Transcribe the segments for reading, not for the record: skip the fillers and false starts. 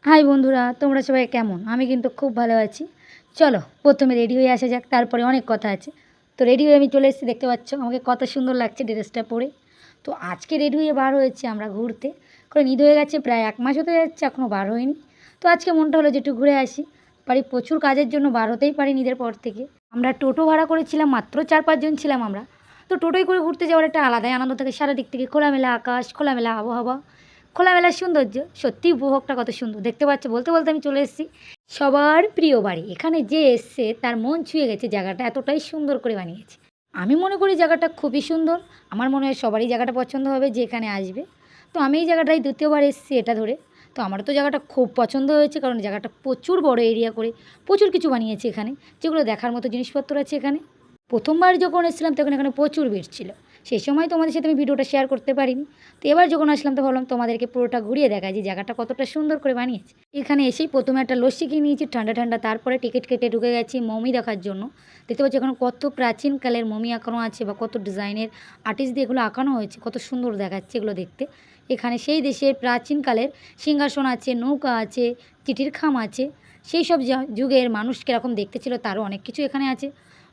High বন্ধুরা, তোমরা সবাই কেমন? আমি কিন্তু খুব ভালো আছি। চলো প্রথমে রেডি হয়ে আসা যাক, তারপরে অনেক কথা আছে। তো রেডি হয়ে আমি চলে এসেছি, দেখতে পাচ্ছ আমাকে কত সুন্দর লাগছে ড্রেসটা পরে। তো আজকে রেডি হয়ে বার হয়েছি আমরা ঘুরতে, কারণ ঈদ হয়ে গেছে, প্রায় 1 মাস হতে যাচ্ছে, এখনও বার হয়নি। তো আজকে মনটা হলো যে একটু ঘুরে আসি। বাড়ি প্রচুর কাজের জন্য বার হতেই পারিনি ঈদের পর থেকে। আমরা টোটো ভাড়া করেছিলাম, মাত্র 4-5 জন ছিলাম আমরা। তো টোটোয় করে ঘুরতে যাওয়ার একটা আলাদাই আনন্দ থাকে, সারাদিক থেকে খোলামেলা আকাশ, খোলামেলা আবহাওয়া, খোলামেলা সৌন্দর্য। সত্যিই উপভোগটা কত সুন্দর, দেখতে পাচ্ছ। বলতে বলতে আমি চলে এসেছি সবার প্রিয় বাড়ি। এখানে যে এসছে তার মন ছুঁয়ে গেছে, জায়গাটা এতটাই সুন্দর করে বানিয়েছে। আমি মনে করি জায়গাটা খুবই সুন্দর। আমার মনে হয় সবারই জায়গাটা পছন্দ হবে যে এখানে আসবে। তো আমি এই জায়গাটায় দ্বিতীয়বার এসেছি এটা ধরে। তো আমারও তো জায়গাটা খুব পছন্দ হয়েছে, কারণ জায়গাটা প্রচুর বড় এরিয়া করে প্রচুর কিছু বানিয়েছে এখানে, যেগুলো দেখার মতো জিনিসপত্র আছে এখানে। প্রথমবার যখন এসেছিলাম তখন এখানে প্রচুর ভিড় ছিল, সেই সময় তোমাদের সাথে আমি ভিডিওটা শেয়ার করতে পারিনি। তো এবার যখন আসলাম তো ভাবলাম তোমাদেরকে পুরোটা ঘুরিয়ে দেখায় যে জায়গাটা কতটা সুন্দর করে বানিয়েছে। এখানে এসেই প্রথমে একটা লস্যি কিনে নিয়েছি ঠান্ডা ঠান্ডা, তারপরে টিকিট কেটে ঢুকে গেছি মমি দেখার জন্য। দেখতে পাচ্ছি এখন কত প্রাচীনকালের মমি আঁকানো আছে, বা কত ডিজাইনের আর্টিস্ট দিয়ে এগুলো আঁকানো হয়েছে, কত সুন্দর দেখাচ্ছে এগুলো দেখতে। এখানে সেই দেশের প্রাচীনকালের সিংহাসন আছে, নৌকা আছে, চিঠির খাম আছে, সেই সব যুগের মানুষ কীরকম দেখতে ছিল তারও অনেক কিছু এখানে আছে।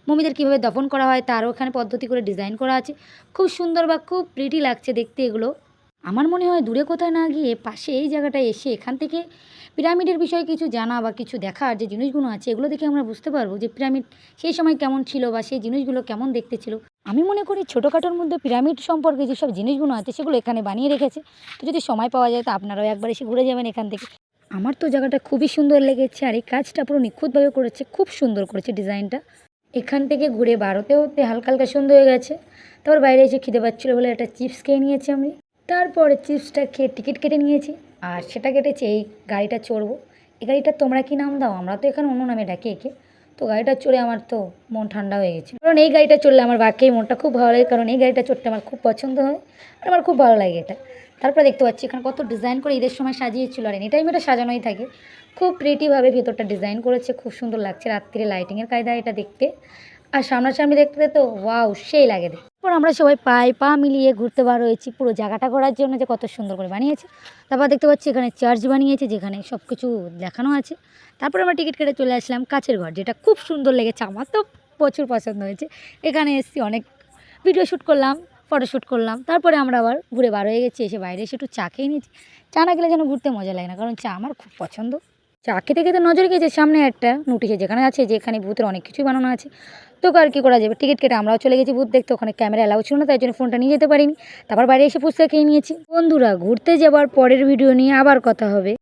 মমিদের কীভাবে দফন করা হয় তারও এখানে পদ্ধতি করে ডিজাইন করা আছে। খুব সুন্দর বা খুব প্রিটি লাগছে দেখতে এগুলো। আমার মনে হয় দূরে কোথায় না গিয়ে পাশে এই জায়গাটায় এসে এখান থেকে পিরামিডের বিষয়ে কিছু জানা বা কিছু দেখার যে জিনিসগুলো আছে, এগুলো দেখে আমরা বুঝতে পারবো যে পিরামিড সেই সময় কেমন ছিল বা সেই জিনিসগুলো কেমন দেখতে ছিল। আমি মনে করি ছোটোখাটোর মধ্যে পিরামিড সম্পর্কে যেসব জিনিসগুলো আছে সেগুলো এখানে বানিয়ে রেখেছে। তো যদি সময় পাওয়া যায় তো আপনারাও একবার এসে ঘুরে যাবেন এখান থেকে। আমার তো জায়গাটা খুবই সুন্দর লেগেছে, আর এই কাজটা পুরো নিখুঁতভাবে করেছে, খুব সুন্দর করেছে ডিজাইনটা। এখান থেকে ঘুরে বার হতে হতে হালকা হালকা সন্ধ্যা হয়ে গেছে। তারপর বাইরে এসে খিদে পাচ্ছিলো বলে একটা চিপস খেয়ে নিয়েছি আমি। তারপরে চিপসটা খেয়ে টিকিট কেটে নিয়েছি, আর সেটা কেটেছে এই গাড়িটা চড়বো। এই গাড়িটা তোমরা কি নাম দাও? আমরা তো এখানে অন্য নামে ডাকি একে। তো গাড়িটা চড়ে আমার তো মন ঠান্ডা হয়ে গেছে, কারণ এই গাড়িটা চড়লে আমার বাকি মনটা খুব ভালো লাগে, কারণ এই গাড়িটা চড়তে আমার খুব পছন্দ হয়, আর আমার খুব ভালো লাগে এটা। তারপরে দেখতে পাচ্ছি এখানে কত ডিজাইন করে ঈদের সময় সাজিয়েছিল, আর এনি টাইম এটা সাজানোই থাকে। খুব প্রিটিভাবে ভেতরটা ডিজাইন করেছে, খুব সুন্দর লাগছে রাত্রিরে লাইটিংয়ের কায়দায় এটা দেখতে। আর সামনাসামনি দেখতে তো ওয়াও, সেই লাগে দেখতে। তারপর আমরা সবাই পায়ে পা মিলিয়ে ঘুরতে বার হয়েছি পুরো জায়গাটা ঘোরার জন্য, যে কত সুন্দর করে বানিয়েছে। তারপর দেখতে পাচ্ছি এখানে চার্চ বানিয়েছে, যেখানে সব কিছু দেখানো আছে। তারপর আমরা টিকিট কেটে চলে আসলাম কাছের ঘর, যেটা খুব সুন্দর লেগেছে, আমার তো প্রচুর পছন্দ হয়েছে। এখানে এসেছি, অনেক ভিডিও শ্যুট করলাম, ফটোশ্যুট করলাম। তারপরে আমরা আবার ঘুরে বার হয়ে গেছি, এসে বাইরে এসে একটু চা খেয়ে নিয়েছি। চা না খেলে যেন ঘুরতে মজা লাগে না, কারণ চা আমার খুব পছন্দ। চা খেতে খেতে নজরে গেছে সামনে একটা নোটিশে, যেখানে আছে যে এখানে ভূতের অনেক কিছুই বানানো আছে। তো আর কী করা যাবে, টিকিট কেটে আমরাও চলে গেছি ভূত দেখতে। ওখানে ক্যামেরা অ্যালাউ ছিল না, তাই জন্য ফোনটা নিয়ে যেতে পারিনি। তারপর বাইরে এসে ফুচকা খেয়ে নিয়েছি। বন্ধুরা, ঘুরতে যাবার পরের ভিডিও নিয়ে আবার কথা হবে।